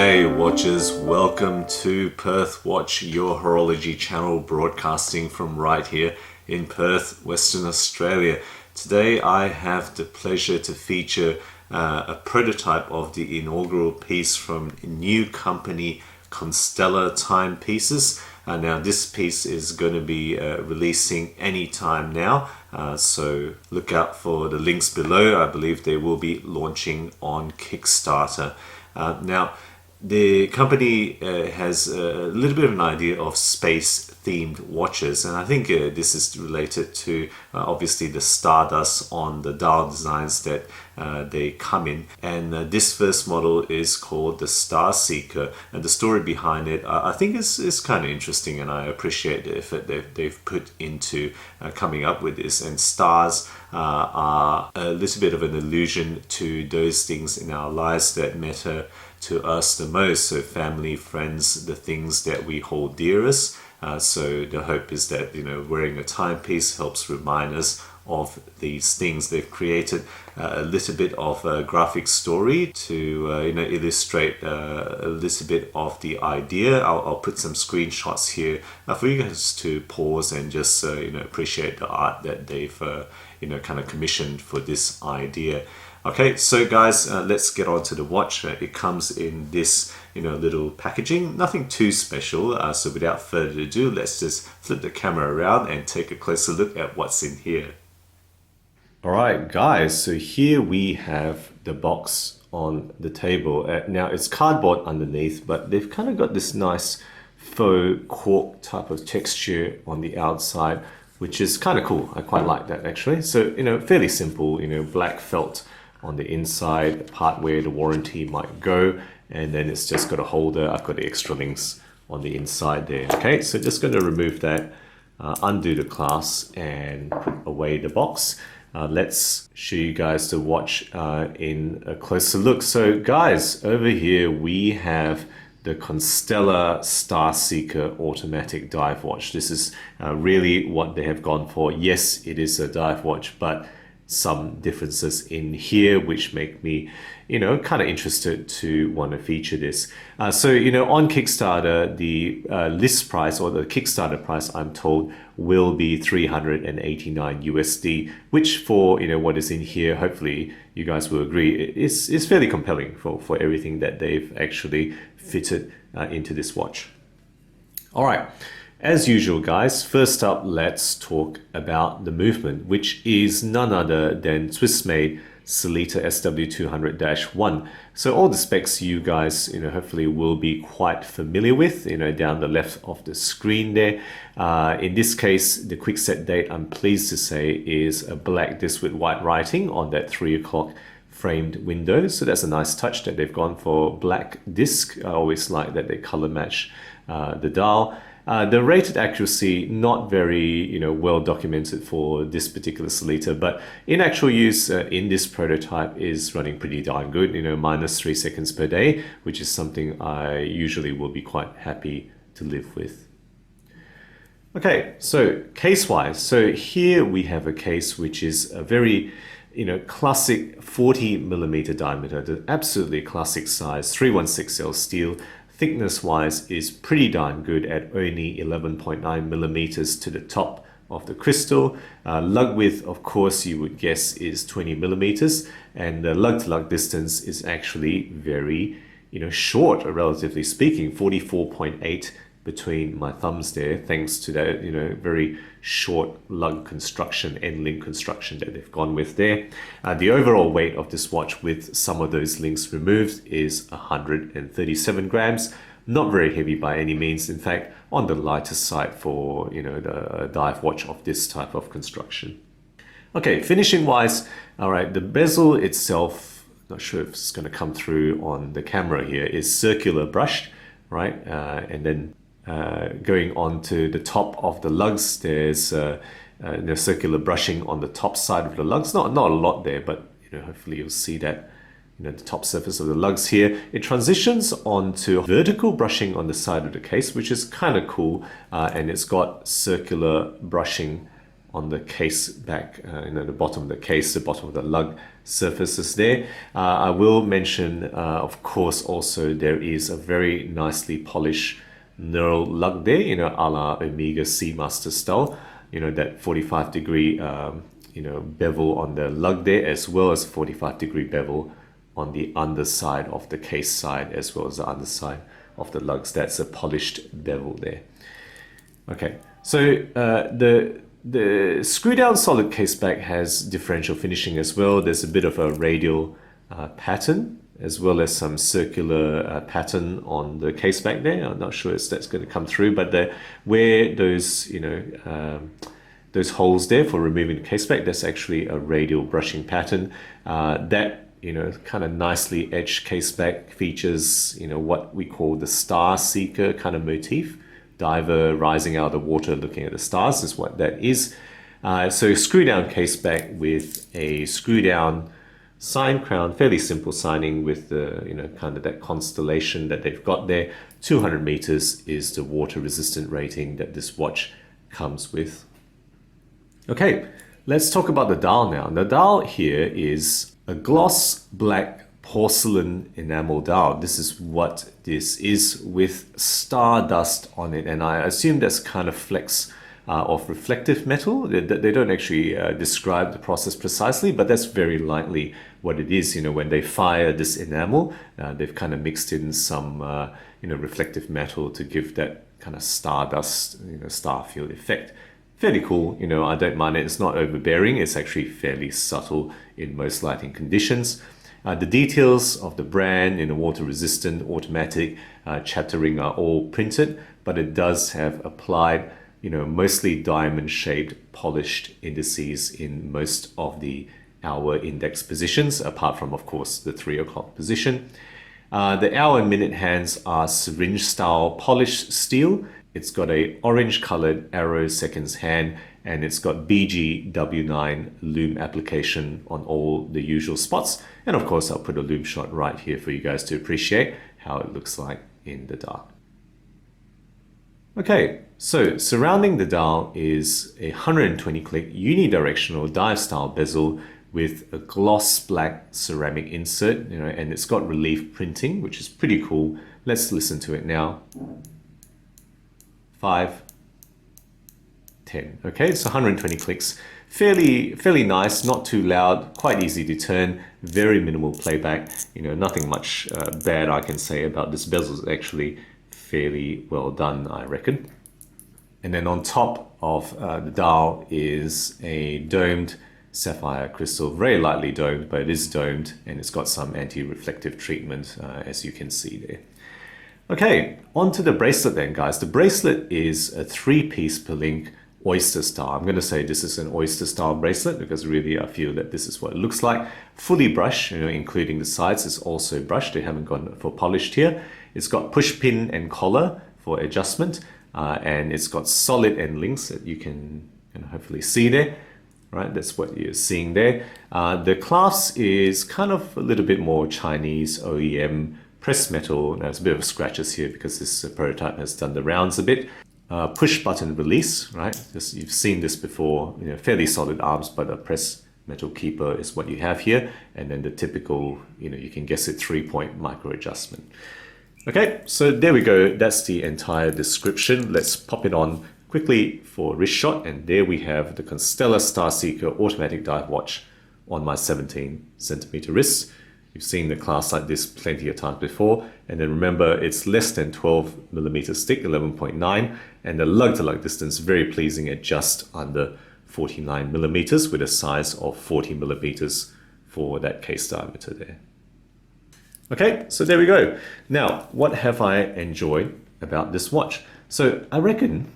G'day watchers, welcome to Perth Watch, your horology channel broadcasting from right here in Perth, Western Australia. Today I have the pleasure to feature a prototype of the inaugural piece from new company Constellar timepieces. Now this piece is going to be releasing anytime now, so look out for the links below. I believe they will be launching on Kickstarter. Now the company has a little bit of an idea of space themed watches, and I think this is related to obviously the stardust on the dial designs that they come in, and this first model is called the Starseeker, and the story behind it I think is kind of interesting, and I appreciate the effort they've put into coming up with this. And stars are a little bit of an allusion to those things in our lives that matter to us the most, so family, friends, the things that we hold dearest. So the hope is that, you know, wearing a timepiece helps remind us of these things. They've created a little bit of a graphic story to illustrate a little bit of the idea. I'll put some screenshots here for you guys to pause and just appreciate the art that they've kind of commissioned for this idea. Okay, so guys, let's get on to the watch. It comes in this little packaging, nothing too special, so without further ado, let's just flip the camera around and take a closer look at what's in here. Alright guys, so here we have the box on the table. Now it's cardboard underneath, but they've kind of got this nice faux cork type of texture on the outside, which is kind of cool. I quite like that actually. So fairly simple, black felt on the inside, the part where the warranty might go, and then it's just got a holder. I've got the extra links on the inside there. Okay, so just going to remove that, undo the clasp and put away the box. Let's show you guys the watch in a closer look. So guys, over here we have the Constellar Starseeker automatic dive watch. This is really what they have gone for. Yes, it is a dive watch, but some differences in here which make me kind of interested to want to feature this. So on Kickstarter, the list price, or the Kickstarter price, I'm told will be $389 USD, which for what is in here, hopefully you guys will agree, is fairly compelling for everything that they've actually fitted into this watch. All right. As usual guys, first up let's talk about the movement, which is none other than Swiss-made Sellita SW200-1. So all the specs you guys hopefully will be quite familiar with, down the left of the screen there. In this case, the quick set date, I'm pleased to say, is a black disc with white writing on that 3 o'clock framed window. So that's a nice touch that they've gone for black disc. I always like that they color match the dial. The rated accuracy, not very well documented for this particular Sellita, but in actual use in this prototype is running pretty darn good, -3 seconds per day, which is something I usually will be quite happy to live with. Okay, so case-wise, so here we have a case which is a very classic 40mm diameter, the absolutely classic size, 316L steel. Thickness wise is pretty darn good at only 11.9 millimeters to the top of the crystal. Lug width, of course, you would guess is 20 millimeters, and the lug to lug distance is actually very short, relatively speaking, 44.8 between my thumbs there, thanks to that very short lug construction, end link construction that they've gone with there. The overall weight of this watch, with some of those links removed, is 137 grams. Not very heavy by any means. In fact, on the lighter side for the dive watch of this type of construction. Okay, finishing wise, all right, the bezel itself, not sure if it's going to come through on the camera here, is circular brushed, right, and then going on to the top of the lugs, there's circular brushing on the top side of the lugs. Not a lot there, but hopefully you'll see that the top surface of the lugs here. It transitions onto vertical brushing on the side of the case, which is kind of cool, and it's got circular brushing on the case back, the bottom of the case, the bottom of the lug surfaces there. I will mention, of course, also there is a very nicely polished knurl lug there, a la Omega Seamaster style, that 45-degree, bevel on the lug there, as well as 45-degree bevel on the underside of the case side, as well as the underside of the lugs. That's a polished bevel there. Okay, so the screw down solid case back has differential finishing as well. There's a bit of a radial pattern, as well as some circular pattern on the case back there. I'm not sure if that's going to come through, but where those those holes there for removing the case back, that's actually a radial brushing pattern. That kind of nicely etched case back features what we call the Starseeker kind of motif. Diver rising out of the water looking at the stars is what that is. So screw down case back with a screw down sign crown, fairly simple signing with the kind of that constellation that they've got there. 200 meters is the water resistant rating that this watch comes with. Okay, let's talk about the dial now. The dial here is a gloss black porcelain enamel dial. This is what this is, with stardust on it, and I assume that's kind of flecks of reflective metal. They don't actually describe the process precisely, but that's very likely what it is. When they fire this enamel, they've kind of mixed in some reflective metal to give that kind of stardust, star field effect. Fairly cool, I don't mind it. It's not overbearing. It's actually fairly subtle in most lighting conditions. The details of the brand, water resistant, automatic, chattering are all printed, but it does have applied, mostly diamond shaped polished indices in most of the hour index positions, apart from, of course, the 3 o'clock position. The hour and minute hands are syringe style polished steel. It's got a orange colored arrow seconds hand, and it's got BGW9 lume application on all the usual spots. And of course, I'll put a lume shot right here for you guys to appreciate how it looks like in the dark. Okay, so surrounding the dial is a 120 click unidirectional dive style bezel with a gloss black ceramic insert, and it's got relief printing, which is pretty cool. Let's listen to it now. 5, 10. Okay, so 120 clicks. Fairly nice, not too loud, quite easy to turn, very minimal playback. Nothing much bad I can say about this bezel. Is actually fairly well done, I reckon. And then on top of the dial is a domed sapphire crystal, very lightly domed, but it is domed, and it's got some anti-reflective treatment, as you can see there. Okay, on to the bracelet then, guys. The bracelet is a 3-piece per link oyster style. I'm going to say this is an oyster style bracelet because really I feel that this is what it looks like. Fully brushed, including the sides is also brushed. They haven't gone for polished here. It's got push pin and collar for adjustment, and it's got solid end links that you can hopefully see there. Right, that's what you're seeing there. The clasp is kind of a little bit more Chinese OEM pressed metal. Now there's a bit of scratches here because this prototype has done the rounds a bit. Push button release, right? You've seen this before, fairly solid arms, but a press metal keeper is what you have here. And then the typical, you can guess it, 3-point micro adjustment. Okay, so there we go. That's the entire description. Let's pop it on quickly for wrist shot. And there we have the Constellar Starseeker automatic dive watch on my 17cm wrist. You've seen the class like this plenty of times before. And then remember, it's less than 12mm stick, 11.9, and the lug-to-lug distance very pleasing at just under 49mm with a size of 40mm for that case diameter there. Okay, so there we go. Now, what have I enjoyed about this watch? So I reckon,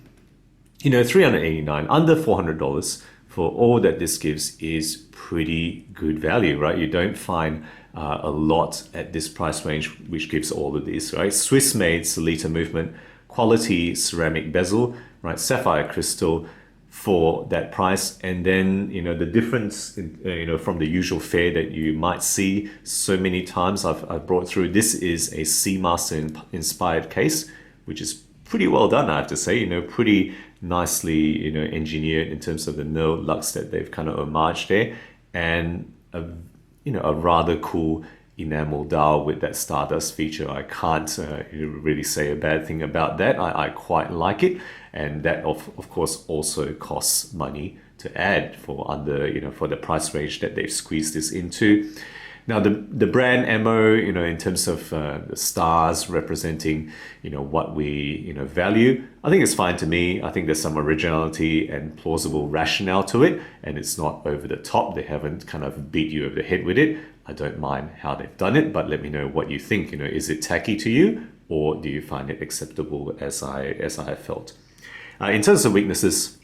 $389, under $400 for all that this gives is pretty good value, right? You don't find a lot at this price range which gives all of these, right? Swiss-made Sellita movement, quality ceramic bezel, right? Sapphire crystal for that price, and then the difference in, from the usual fare that you might see so many times I've brought through. This is a Seamaster inspired case, which is pretty well done, I have to say. Pretty nicely, engineered in terms of the no lux that they've kind of homaged there, and a rather cool enamel dial with that stardust feature. I can't really say a bad thing about that. I quite like it, and that of course also costs money to add for for the price range that they've squeezed this into. Now the brand ammo, in terms of the stars representing, what we value, I think it's fine to me. I think there's some originality and plausible rationale to it, and it's not over the top. They haven't kind of beat you over the head with it. I don't mind how they've done it, but let me know what you think. Is it tacky to you, or do you find it acceptable as I have felt? In terms of weaknesses,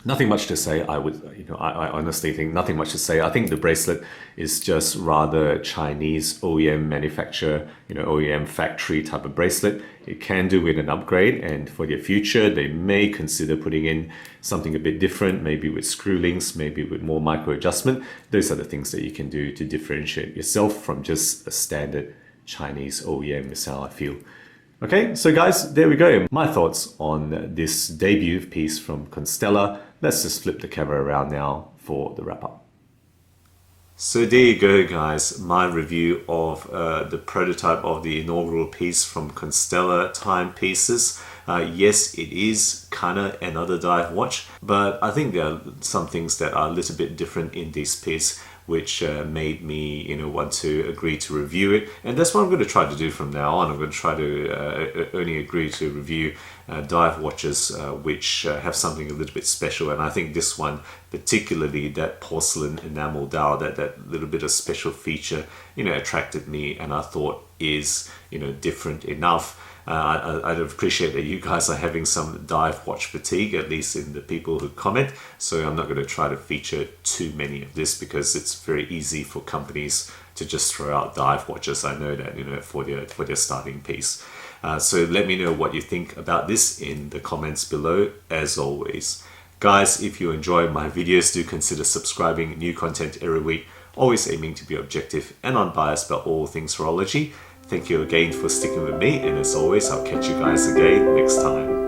nothing much to say. I honestly think nothing much to say. I think the bracelet is just rather Chinese OEM manufacturer, OEM factory type of bracelet. It can do with an upgrade, and for the future, they may consider putting in something a bit different, maybe with screw links, maybe with more micro adjustment. Those are the things that you can do to differentiate yourself from just a standard Chinese OEM is how I feel. Okay, so guys, there we go. My thoughts on this debut piece from Constellar. Let's just flip the camera around now for the wrap up. So there you go, guys, my review of the prototype of the inaugural piece from Constellar timepieces. Yes, it is kind of another dive watch, but I think there are some things that are a little bit different in this piece, which made me want to agree to review it, and that's what I'm going to try to do from now on. I'm going to try to only agree to review dive watches which have something a little bit special, and I think this one particularly, that porcelain enamel dial, that little bit of special feature attracted me, and I thought is different enough. I'd appreciate that you guys are having some dive watch fatigue, at least in the people who comment. So I'm not going to try to feature too many of this, because it's very easy for companies to just throw out dive watches. I know that, for their starting piece. So let me know what you think about this in the comments below, as always. Guys, if you enjoy my videos, do consider subscribing. New content every week, always aiming to be objective and unbiased about all things horology. Thank you again for sticking with me, and as always, I'll catch you guys again next time.